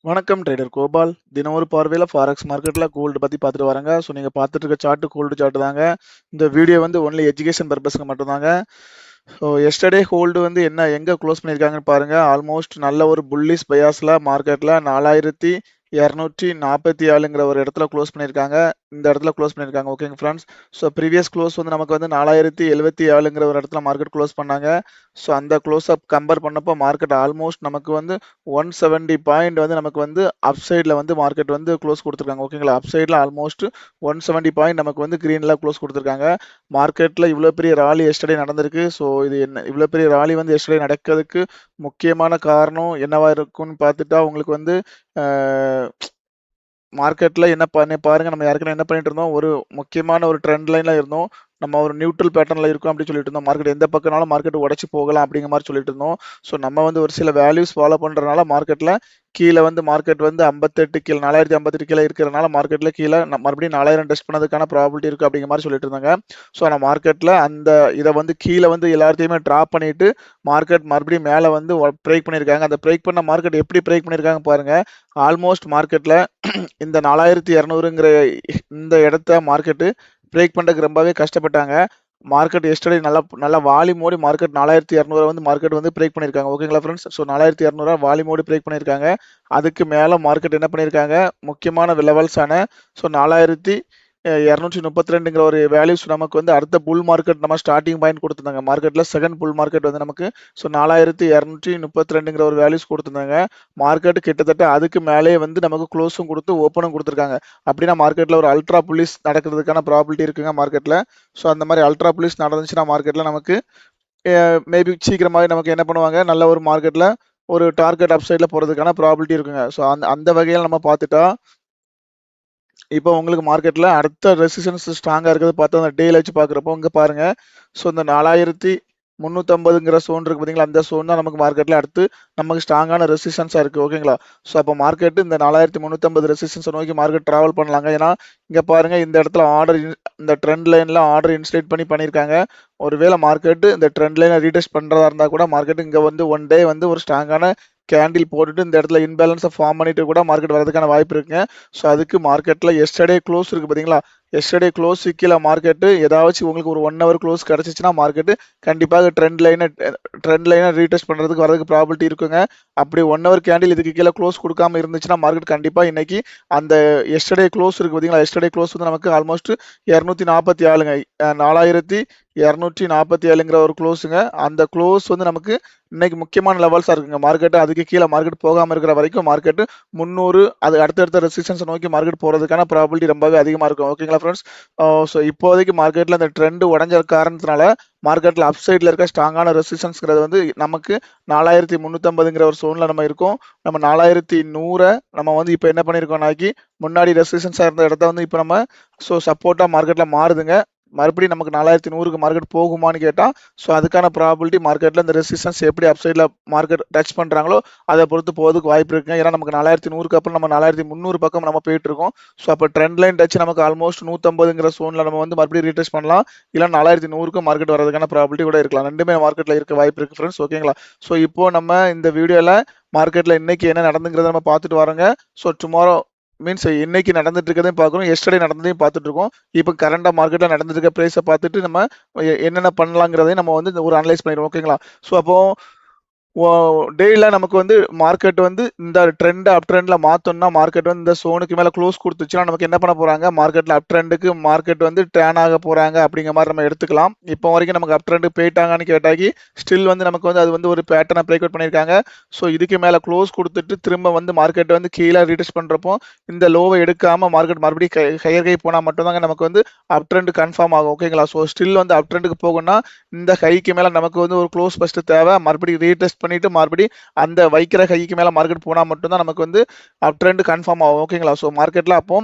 வணக்கம் ட்ரேடர் கோபால். தினம் ஒரு பார்வையில் ஃபாரெக்ஸ் மார்க்கெட்டில் கோல்டு பற்றி பார்த்துட்டு வரேங்க. ஸோ நீங்கள் பார்த்துட்டு இருக்க சார்ட்டு கோல்டு சார்ட்டு தாங்க. இந்த வீடியோ வந்து ஒன்லி எஜுகேஷன் பர்பஸ்க்கு மட்டும்தாங்க. ஸோ எஸ்டர்டே கோல்டு வந்து எங்கே க்ளோஸ் பண்ணியிருக்காங்கன்னு பாருங்கள். ஆல்மோஸ்ட் நல்ல ஒரு புல்லிஷ் பயாஸில் மார்க்கெட்டில் 4247ங்கிற ஒரு இடத்துல க்ளோஸ் பண்ணியிருக்காங்க. இந்த இடத்துல க்ளோஸ் பண்ணியிருக்காங்க. ஓகேங்க ஃப்ரெண்ட்ஸ். ஸோ ப்ரீவியஸ் க்ளோஸ் வந்து நமக்கு வந்து 4077ங்கிற ஒரு இடத்துல மார்க்கெட் க்ளோஸ் பண்ணாங்க. ஸோ அந்த க்ளோஸ் அப் கம்பேர் பண்ணப்போ மார்க்கெட் ஆல்மோஸ்ட் நமக்கு வந்து 170 பாயிண்ட் வந்து நமக்கு வந்து அப் சைடில் வந்து மார்க்கெட் வந்து க்ளோஸ் கொடுத்துருக்காங்க. ஓகேங்களா, அப் சைடில் ஆல்மோஸ்ட் 170 பாயிண்ட் நமக்கு வந்து க்ரீனில் க்ளோஸ் கொடுத்துருக்காங்க. மார்க்கெட்டில் இவ்வளோ பெரிய ராலி எஸ்டர்டே நடந்திருக்கு. ஸோ இது என்ன இவ்வளோ பெரிய ராலி வந்து எஸ்டர்டே நடக்கிறதுக்கு முக்கியமான காரணம் என்னவா இருக்கும்னு பார்த்துட்டா உங்களுக்கு வந்து மார்க்கெட்ல என்ன பாருங்க, நம்ம ஏற்கனவே என்ன பண்ணிட்டு இருந்தோம், ஒரு முக்கியமான ஒரு ட்ரெண்ட் லைன்ல இருந்தோம். நம்ம ஒரு நியூட்ரல் பேட்டர்ன்ல இருக்கும் அப்படின்னு சொல்லிட்டு இருந்தோம். மார்க்கெட் எந்த பக்கம்னாலும் மார்க்கெட் உடச்சி போகலாம் அப்படிங்கிற மாதிரி சொல்லிட்டு இருந்தோம். ஸோ நம்ம வந்து ஒரு சில வேல்யூஸ் ஃபாலோ பண்றதுனால மார்க்கெட்ல கீழே வந்து மார்க்கெட் வந்து 58 கீழே 4058 கீழே இருக்கிறனால மார்க்கெட்ல கீழே மறுபடியும் 4000 டெஸ்ட் பண்ணதுக்கான ப்ராபிலிட்டி இருக்கு அப்படிங்கிற மாதிரி சொல்லிட்டு இருந்தாங்க. ஸோ ஆனால் மார்க்கெட்ல அந்த இதை வந்து கீழே வந்து எல்லாத்தையுமே ட்ராப் பண்ணிட்டு மார்க்கெட் மறுபடியும் மேலே வந்து பிரேக் பண்ணியிருக்காங்க. அந்த பிரேக் பண்ண மார்க்கெட் எப்படி பிரேக் பண்ணியிருக்காங்க பாருங்க. ஆல்மோஸ்ட் மார்க்கெட்ல இந்த 4200ங்கிற இந்த இடத்த மார்க்கெட்டு பிரேக் பண்ணுறதுக்கு ரொம்பவே கஷ்டப்பட்டாங்க. மார்க்கெட் எஸ்டர்டே நல்லா வால்யூமோடி மார்க்கெட் 4200 வந்து மார்க்கெட் வந்து பிரேக் பண்ணியிருக்காங்க. ஓகேங்களா ஃப்ரெண்ட்ஸ். ஸோ 4200 வால்யூமோடி பிரேக் பண்ணியிருக்காங்க. அதுக்கு மேலே மார்க்கெட் என்ன பண்ணியிருக்காங்க, முக்கியமான லெவல்ஸான ஸோ 4232ங்கிற ஒரு வேல்யூஸ் நமக்கு வந்து அடுத்த புல் மார்க்கெட் நம்ம ஸ்டார்டிங் பாயிண்ட் கொடுத்துருந்தாங்க. மார்க்கெட்டில் செகண்ட் புல் மார்க்கெட் வந்து நமக்கு ஸோ 4232ங்கிற ஒரு வேல்யூஸ் கொடுத்துருந்தாங்க. மார்க்கெட் கிட்டத்தட்ட அதுக்கு மேலே வந்து நமக்கு க்ளோஸும் கொடுத்து ஓப்பனும் கொடுத்துருக்காங்க. அப்படின்னா மார்க்கெட்டில் ஒரு அல்ட்ரா புல்லிஸ் நடக்கிறதுக்கான ப்ராபிலிட்டி இருக்குங்க மார்க்கெட்டில். ஸோ அந்த மாதிரி அல்ட்ரா புல்லிஸ் நடந்துச்சுன்னா மார்க்கெட்டில் நமக்கு மேபி சீக்கிரமாகவே நமக்கு என்ன பண்ணுவாங்க, நல்ல ஒரு மார்க்கெட்டில் ஒரு டார்கெட் அப் சைடில் போகிறதுக்கான ப்ராபிலிட்டி இருக்குங்க. ஸோ அந்த அந்த வகையில் நம்ம பார்த்துட்டா இப்போ உங்களுக்கு மார்க்கெட்ல அடுத்த ரெசிஸ்டன்ஸ் ஸ்ட்ராங்கா இருக்கிறது பார்த்தா அந்த டேல வச்சு பார்க்குறப்போ இங்க பாருங்க. ஸோ இந்த 4350ங்கிற சோன் இருக்கு பார்த்தீங்களா, அந்த சோன் தான் நமக்கு மார்க்கெட்ல அடுத்து நமக்கு ஸ்ட்ராங்கான ரெசிஸ்டன்ஸா இருக்கு. ஓகேங்களா. ஸோ அப்போ மார்க்கெட் இந்த 4350 ரெசிஸ்டன்ஸை நோக்கி மார்க்கெட் டிராவல் பண்ணலாங்க. ஏன்னா இங்க பாருங்க, இந்த இடத்துல இந்த ட்ரெண்ட் லைன்ல ஆர்டர் இன்ஸ்டேட் பண்ணியிருக்காங்க. ஒருவேளை மார்க்கெட் இந்த ட்ரெண்ட் லைனை ரீடெஸ்ட் பண்றதா இருந்தா கூட மார்க்கெட் இங்க வந்து ஒன் டே வந்து ஒரு ஸ்ட்ராங்கான கேண்டில் போட்டுட்டு இந்த இடத்துல இன்பேலன்ஸை ஃபார்ம் பண்ணிட்டு கூட மார்க்கெட் வரதுக்கான வாய்ப்பு இருக்குங்க. ஸோ அதுக்கு மார்க்கெட்டில் எஸ்டர்டே க்ளோஸ் இருக்கு பார்த்தீங்களா, எஸ்டர்டே க்ளோஸ் கீழே மார்க்கெட்டு ஏதாச்சும் உங்களுக்கு ஒரு 1 ஹவர் க்ளோஸ் கிடச்சிச்சுன்னா மார்க்கெட்டு கண்டிப்பாக ட்ரெண்ட் லைனை ரீடெஸ்ட் பண்ணுறதுக்கு வரதுக்கு ப்ராபிலிட்டி இருக்குங்க. அப்படி 1 ஹவர் கேண்டில் இதுக்கு கீழே க்ளோஸ் கொடுக்காம இருந்துச்சுன்னா மார்க்கெட் கண்டிப்பாக இன்னைக்கு அந்த எஸ்டர்டே க்ளோஸ் இருக்கு பார்த்தீங்களா, எஸ்டர்டே க்ளோஸ் வந்து நமக்கு ஆல்மோஸ்ட் 247ங்க 4247ங்கிற ஒரு க்ளோஸுங்க. அந்த க்ளோஸ் வந்து நமக்கு இன்னைக்கு முக்கியமான லெவல்ஸாக இருக்குங்க. மார்க்கெட் அதுக்கு கீழே மார்க்கெட் போகாமல் இருக்கிற வரைக்கும் மார்க்கெட் 300 அது அடுத்தடுத்த ரெசிஸ்டன்ஸை நோக்கி மார்க்கெட் போகிறதுக்கான ப்ராபிலிட்டி ரொம்பவே அதிகமாக இருக்கும். ஓகேங்களா ஃப்ரெண்ட்ஸ். ஸோ இப்போதைக்கு மார்க்கெட்டில் அந்த ட்ரெண்டு உடஞ்ச காரணத்தினால மார்க்கெட்டில் அப் சைடில் இருக்க ஸ்ட்ராங்கான ரெசிஸ்டன்ஸ்ங்கிறது வந்து நமக்கு 4350ங்கிற ஒரு சோனில் நம்ம இருக்கோம். நம்ம 4100 நம்ம வந்து இப்போ என்ன பண்ணியிருக்கோம்னாக்கி முன்னாடி ரெசிஸ்டன்ஸாக இருந்த இடத்த வந்து இப்போ நம்ம ஸோ சப்போர்ட்டாக மார்க்கெட்டில் மாறுதுங்க. மறுபடியும் நமக்கு 4100க்கு மார்க்கெட் போகுமான்னு கேட்டால் ஸோ அதுக்கான ப்ராபிலிட்டி மார்க்கெட்டில் இந்த ரெசிஸ்டன்ஸ் எப்படி அப் சைடில் மார்க்கெட் டச் பண்ணுறாங்களோ அதை பொறுத்து போகிறதுக்கு வாய்ப்பு இருக்குங்க. ஏன்னா நமக்கு 4100க்கு அப்புறம் நம்ம 4300 பக்கம் நம்ம போயிட்டு இருக்கோம். ஸோ அப்போ ட்ரெண்ட் லைன் டச் நமக்கு ஆல்மோஸ்ட் 150ங்கிற சோனில் நம்ம வந்து மறுபடியும் ரீடெஸ்ட் பண்ணலாம். இல்லை 4100க்கு மார்க்கெட் வரதுக்கான ப்ராபிலிட்டி கூட இருக்கலாம். ரெண்டுமே மார்க்கெட்டில் இருக்க வாய்ப்பு இருக்குது ஃப்ரெண்ட்ஸ். ஓகேங்களா. ஸோ இப்போ நம்ம இந்த வீடியோவில் மார்க்கெட்டில் இன்னைக்கு என்ன நடந்துங்கிறத நம்ம பார்த்துட்டு வரோங்க. ஸோ டுமாரோ மீன்ஸ் இன்னைக்கு நடந்துட்டு இருக்கதையும் பார்க்குறோம், எஸ்டர்டே நடந்ததையும் பார்த்துட்டு இருக்கோம். இப்போ கரண்டா மார்க்கெட்ல நடந்துட்டு இருக்க பிரைஸை பார்த்துட்டு நம்ம என்னென்ன பண்ணலாங்கிறதையும் நம்ம வந்து ஒரு அனலைஸ் பண்ணிடுவோம். ஓகேங்களா. ஸோ அப்போ டேல நமக்கு வந்து மார்க்கெட் வந்து இந்த ட்ரெண்ட் அப் ட்ரெண்ட்ல மாத்தோம்னா மார்க்கெட் வந்து இந்த சோனுக்கு மேல க்ளோஸ் கொடுத்துச்சுன்னா நமக்கு என்ன பண்ண போறாங்க, மார்க்கெட்ல அப் ட்ரெண்டுக்கு மார்க்கெட் வந்து டேன் ஆக போறாங்க அப்படிங்கிற மாதிரி நம்ம எடுத்துக்கலாம். இப்போ வரைக்கும் நமக்கு அப் ட்ரெண்ட் போயிட்டாங்கன்னு கேட்டாக்கி ஸ்டில் வந்து நமக்கு வந்து அது வந்து ஒரு பேட்டர்னை பிரேக் அவுட் பண்ணியிருக்காங்க. ஸோ இதுக்கு மேல க்ளோஸ் கொடுத்துட்டு திரும்ப வந்து மார்க்கெட் வந்து கீழே ரீடெஸ்ட் பண்றப்போ இந்த லோவை எடுக்காம மார்க்கெட் மறுபடியும் ஹையர் கை போனால் மட்டும்தாங்க நமக்கு வந்து அப் ட்ரெண்ட் கன்ஃபார்ம் ஆகும். ஓகேங்களா. ஸோ ஸ்டில் வந்து அப் ட்ரெண்டுக்கு போகணும்னா இந்த ஹைக்கு மேல நமக்கு வந்து ஒரு க்ளோஸ் ஃபர்ஸ்ட் தேவை. மறுபடியும் ரீடெஸ்ட் பண்ணிட்டு மறுபடியும் அந்த வைக்கிற கைக்கு மேல மார்க்கெட் போனா மட்டும்தான் நமக்கு வந்து அப் ட்ரெண்ட் கன்ஃபார்ம் ஆகும். ஓகேங்களா. ஸோ மார்க்கெட்ல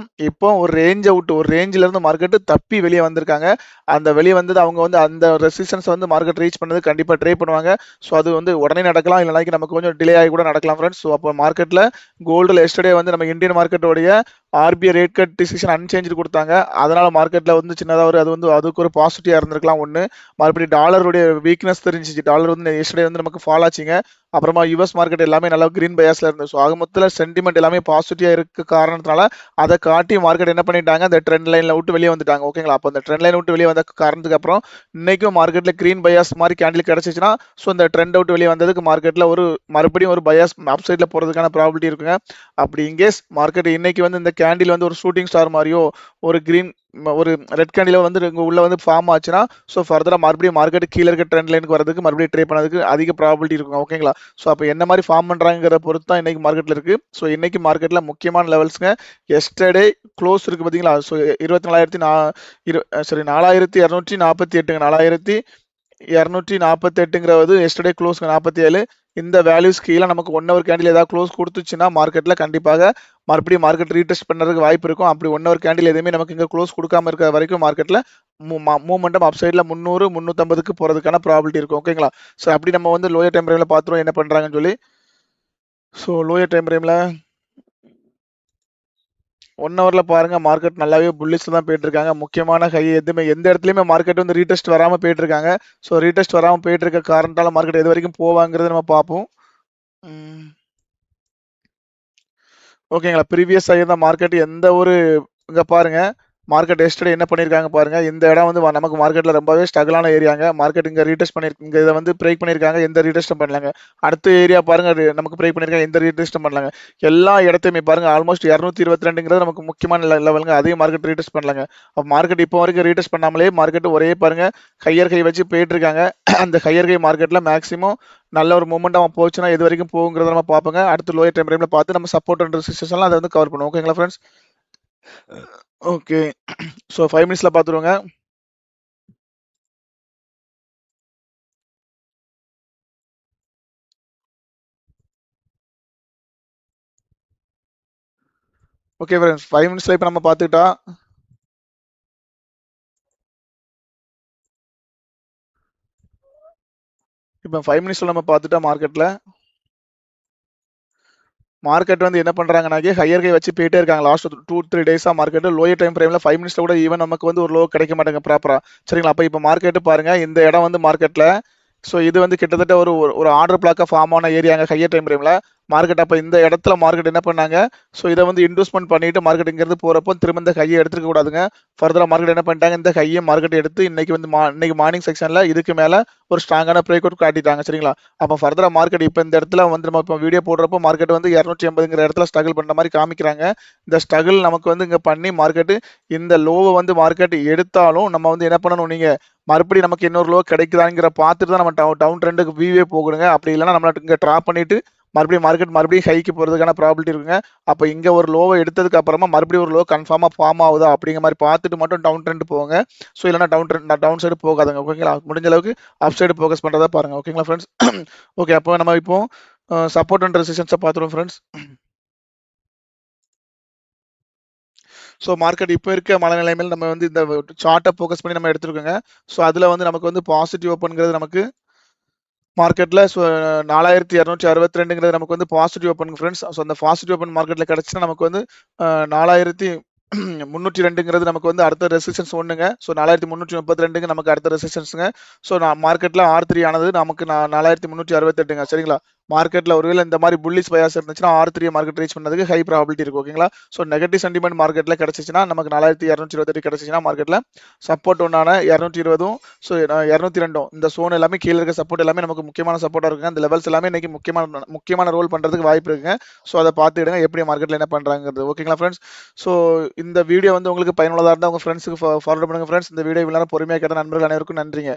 இப்போ ஒரு ரேஞ்ச் அவுட் ஒரு ரேஞ்சில இருந்து மார்க்கெட் தப்பி வெளியே வந்திருக்காங்க. அந்த வெளியே வந்தது அவங்க வந்து அந்த ரெசிஸ்டன்ஸ் வந்து மார்க்கெட் ரீச் பண்ணது கண்டிப்பா ட்ரை பண்ணுவாங்க. ஸோ அது வந்து உடனே நடக்கலாம், இல்லைனாக்கி நமக்கு கொஞ்சம் டிலே ஆகி கூட நடக்கலாம் ஃப்ரெண்ட்ஸ். ஸோ அப்போ மார்க்கெட்ல கோல்டுல எஸ்டர்டே வந்து நம்ம இந்தியன் மார்க்கெட்டோடைய RBI rate cut decision unchanged கொடுத்தாங்க. அதனால மார்க்கெட்ல வந்து சின்னதாக ஒரு அது வந்து அதுக்கு ஒரு பாசிட்டிவா இருந்திருக்கலாம் ஒன்று. மறுபடியும் டாலருடைய வீக்னஸ் தெரிஞ்சிச்சு. டாலர் வந்து எஸ்டர்டே வந்து நமக்கு ஃபால் ஆச்சுங்க. அப்புறமா யுஎஸ் மார்க்கெட் எல்லாமே நல்லா கிரீன் பயாஸ்ல இருந்தது. ஸோ ஆக மொத்தத்தில் சென்டிமெண்ட் எல்லாமே பாசிட்டிவா இருக்க காரணத்தினால அதை காட்டி மார்க்கெட் என்ன பண்ணிட்டாங்க, அந்த ட்ரெண்ட் லைன்ல விட்டு வெளியே வந்துட்டாங்க. ஓகேங்களா? அப்போ அந்த ட்ரெண்ட் லைன் விட்டு வெளியே வந்த காரணத்துக்கு அப்புறம் இன்னைக்கும் மார்க்கெட்ல கிரீன் பயாஸ் மாதிரி கேண்டில் கிடைச்சிச்சுன்னா, ஸோ இந்த ட்ரெண்ட் விட்டு வெளியே வந்ததுக்கு மார்க்கெட்ல ஒரு மறுபடியும் ஒரு பயாஸ் அப்சைட்ல போறதுக்கான ப்ராபிலிட்டி இருக்குங்க. அப்படி இன்கேஸ் மார்க்கெட் இன்னைக்கு வந்து இந்த கேண்டில் வந்து ஒரு ஷூட்டிங் ஸ்டார் மாதிரியோ ஒரு கிரீன் ஒரு ரெட் கேண்டில வந்து உள்ள வந்து ஃபார்ம் ஆச்சுன்னா, ஸோ ஃபர்தரா மறுபடியும் மார்க்கெட் கீழே இருக்க ட்ரெண்ட் லைனுக்கு வரதுக்கு மறுபடியும் ட்ரே பண்ணதுக்கு அதிக ப்ராபிலிட்டி இருக்குங்க. ஓகேங்களா? ஸோ அப்போ என்ன மாதிரி ஃபார்ம் பண்றாங்கிறத பொறுத்து தான் இன்னைக்கு மார்க்கெட்ல இருக்கு. ஸோ இன்னைக்கு மார்க்கெட்ல முக்கியமான லெவல்ஸ்ங்க. எஸ்டர்டே க்ளோஸ் இருக்கு பாத்தீங்களா? ஸோ 4248ங்க 4248ங்கிறது எஸ்டர்டே க்ளோஸ் 47. இந்த வேல்யூஸ் கீழே நமக்கு 1 ஹவர் கேண்டில் ஏதாவது க்ளோஸ் கொடுத்துச்சுன்னா மார்க்கெட்ல கண்டிப்பாக மறுபடியும் மார்க்கெட் ரீடெஸ்ட் பண்ணுறதுக்கு வாய்ப்பு இருக்கும். அப்படி 1 ஹவர் கேண்டில் எதுவுமே நமக்கு இங்கே க்ளோஸ் கொடுக்காம இருக்கிற வரைக்கும் மார்க்கெட்ல மூமெண்டம் அப் சைடில் 300 350க்கு போறதுக்கான ப்ராபிலிட்டி இருக்கும். ஓகேங்களா? ஸோ அப்படி நம்ம வந்து லோயர் டைம் ஃப்ரேம்ல பார்த்துருவோம் என்ன பண்றாங்கன்னு சொல்லி. ஸோ லோயர் டைம் ஃப்ரேம்ல 1 ஹவர்ல பாருங்க மார்க்கெட் நல்லாவே புல்லிஷ்ல தான் போயிட்டு இருக்காங்க. முக்கியமான ஹை எதுவுமே எந்த இடத்துலயுமே மார்க்கெட் வந்து ரீடெஸ்ட் வராம போயிட்டு இருக்காங்க. ஸோ ரீடெஸ்ட் வராம போயிட்டு இருக்க காரணத்தால மார்க்கெட் எது வரைக்கும் போவாங்கிறத நம்ம பார்ப்போம். ஓகேங்களா? ப்ரீவியஸ் ஆகியிருந்த மார்க்கெட் எந்த ஒரு இங்க பாருங்க மார்க்கெட் எஸ்டர்டே என்ன பண்ணியிருக்காங்க பாருங்க. இந்த இடம் வந்து நமக்கு மார்க்கெட்ல ரொம்பவே ஸ்ட்ரகிளான ஏரியாங்க. மார்க்கெட் இங்க ரீடெஸ்ட் பண்ணிருக்கு, இங்க இதை வந்து பிரேக் பண்ணியிருக்காங்க, எந்த ரீடெஸ்டும் பண்ணலாங்க. அடுத்த ஏரியா பாருங்க நமக்கு பிரேக் பண்ணியிருக்காங்க, எந்த ரீடெஸ்டும் பண்ணலாங்க. எல்லா இடத்தையுமே பாருங்க ஆல்மோஸ்ட் 222ங்கிறது நமக்கு முக்கியமான லெவலுங்க. அதே மார்க்கெட் ரீடெஸ்ட் பண்ணலாங்க. அப்போ மார்க்கெட் இப்போ வரைக்கும் ரீடெஸ்ட் பண்ணாமலே மார்க்கெட் ஒரே பாருங்க ஹையர் கை வச்சு போயிட்டு இருக்காங்க. அந்த ஹையர் கை மார்க்கெட்ல மேக்ஸிமம் நல்ல ஒரு மூமெண்ட் போச்சுன்னா எது வரைக்கும் போகுங்கிறத நம்ம பார்ப்போங்க. அடுத்து லோயர் டைம் ஃப்ரேம்ல பார்த்து நம்ம சப்போர்ட் அண்ட் ரெசிஸ்டன்ஸ்லாம் அதை வந்து கவர் பண்ணுவோம். ஓகேங்களா ஃப்ரெண்ட்ஸ்? ஓகே. ஸோ 5 மினிட்ஸ்ல பார்த்துருவோங்க. ஓகே ஃப்ரெண்ட்ஸ், 5 மினிட்ஸ்ல இப்போ நம்ம பார்த்துக்கிட்டா இப்போ 5 மினிட்ஸ்ல நம்ம பார்த்துட்டா மார்க்கெட் வந்து என்ன பண்றாங்கன்னாக்கி ஹையர் கை வச்சு போயிட்டே இருக்காங்க. லாஸ்ட் 2-3 டேஸா மார்க்கெட் லோயர் டைம் ஃப்ரேம்ல 5 மினிட்ஸ்ல கூட ஈவன் நமக்கு வந்து ஒரு லோ கிடைக்க மாட்டேங்க ப்ராப்பரா. சரிங்களா? அப்போ இப்போ மார்க்கெட் பாருங்க இந்த இடம் வந்து மார்க்கெட்ல ஸோ இது வந்து கிட்டத்தட்ட ஒரு ஆர்டர் பிளாக்கா ஃபார்ம் ஆன ஏரியாங்க ஹையர் டைம் ஃப்ரேம்ல மார்க்கெட். அப்போ இந்த இடத்துல மார்க்கெட் என்ன பண்ணாங்க, ஸோ இதை வந்து இன்வெஸ்ட்மெண்ட் பண்ணிட்டு மார்க்கெட் இங்கிருந்து போறப்போ திரும்ப இந்த கையை எடுத்துக்க கூடாதுங்க. ஃபர்தரா மார்க்கெட் என்ன பண்ணிட்டாங்க, இந்த கையை மார்க்கெட் எடுத்து இன்னைக்கு வந்து இன்னைக்கு மார்னிங் செக்ஷன்ல இதுக்கு மேல ஒரு ஸ்ட்ராங்கான பிரேக் அவுட் காட்டிட்டாங்க. சரிங்களா? அப்போ ஃபர்தரா மார்க்கெட் இப்போ இந்த இடத்துல வந்து நம்ம இப்போ வீடியோ போடுறப்போ மார்க்கெட் வந்து 280ங்கிற இடத்துல ஸ்ட்ரகிள் பண்ற மாதிரி காமிக்கிறாங்க. இந்த ஸ்ட்ரகிள் நமக்கு வந்து இங்க பண்ணி மார்க்கெட் இந்த லோவை வந்து மார்க்கெட் எடுத்தாலும் நம்ம வந்து என்ன பண்ணணும், நீங்க மறுபடியும் நமக்கு இன்னொரு லோ கிடைக்குதாங்கிற பார்த்துட்டு தான் நம்ம டவுன் ட்ரெண்டுக்கு வியூவே போகணுங்க. அப்படி இல்லைன்னா நம்மள இங்க ட்ராப் பண்ணிட்டு மறுபடியும் மார்க்கெட் மறுபடியும் ஹைக்கு போறதுக்கான ப்ராபிலிட்டி இருக்குங்க. அப்போ இங்க ஒரு லோவை எடுத்ததுக்கு அப்புறமா மறுபடியும் ஒரு லோ கன்ஃபார்மா ஃபார்ம் ஆகுதா அப்படிங்கிற மாதிரி பார்த்துட்டு மட்டும் டவுன் ட்ரெண்ட் போங்க. ஸோ இல்லைன்னா டவுன் சைடு போகாதுங்க. ஓகேங்களா? முடிஞ்ச அளவுக்கு அப் சைடு ஃபோக்கஸ் பண்றதா பாருங்க. ஓகேங்களா ஃப்ரெண்ட்ஸ்? ஓகே, அப்போ நம்ம இப்போ சப்போர்ட் அண்ட் ரெசிஸ்டன்ஸை பார்த்துருவோம் ஃப்ரெண்ட்ஸ். ஸோ மார்க்கெட் இப்போ இருக்க மனநிலைமையில் நம்ம வந்து இந்த சார்ட்டை ஃபோக்கஸ் பண்ணி நம்ம எடுத்துருக்கோங்க. ஸோ அதில் வந்து நமக்கு வந்து பாசிட்டிவ் ஓப்பன்ங்கிறது நமக்கு மார்க்கெட்ல 4262ங்கிறது நமக்கு வந்து பாசிட்டிவ் ஓப்பன் ஃப்ரெண்ட்ஸ். ஸோ அந்த பாசிட்டிவ் ஓப்பன் மார்க்கெட்ல கிடைச்சுன்னா நமக்கு வந்து 4302ங்கிறது நமக்கு வந்து அடுத்த ரெசிஸ்டன்ஸ் ஒண்ணுங்க. ஸோ 4332ங்க நமக்கு அடுத்த ரெசிஸ்டன்ஸுங்க. ஸோ மார்க்கெட்ல R3 ஆனது நமக்கு 4368ங்க. சரிங்களா? மார்க்கெட்ல ஒருவேளை இந்த மாதிரி புல்லிஷ் பயாஸ் இருந்துச்சுன்னா R3 மார்க்கெட் ரீச் பண்ணதுக்கு ஹை ப்ராபிலிட்டி இருக்கு. ஓகேங்களா? ஸோ நெகட்டிவ் சென்டிமெண்ட் மார்க்கெட்ல கிடைச்சிச்சுன்னா நமக்கு 4228 கிடைச்சிச்சுன்னா மார்க்கெட்ல சப்போர்ட் ஒன்னான 220ம் ஸோ 202 இந்த சோன் எல்லாமே கீழே இருக்க சப்போர்ட் எல்லாமே நமக்கு முக்கியமான சப்போர்ட்டா இருக்குங்க. அந்த லெவல்ஸ் எல்லாமே இன்னைக்கு முக்கியமான ரோல் பண்றதுக்கு வாய்ப்பு இருக்குங்க. ஸோ அதை பார்த்துக்கிடுங்க எப்படி மார்க்கெட்ல என்ன பண்றாங்கிறது. ஓகேங்களா ஃப்ரெண்ட்ஸ்? ஸோ இந்த வீடியோ வந்து உங்களுக்கு பயனுள்ளதா இருந்தால் உங்க ஃப்ரெண்ட்ஸுக்கு ஃபார்வர்ட் பண்ணுங்க ஃப்ரெண்ட்ஸ். இந்த வீடியோ இவ்வளவு நேரம் பொறுமையாக கேட்ட நண்பர்கள் அனைவருக்கும் நன்றிங்க.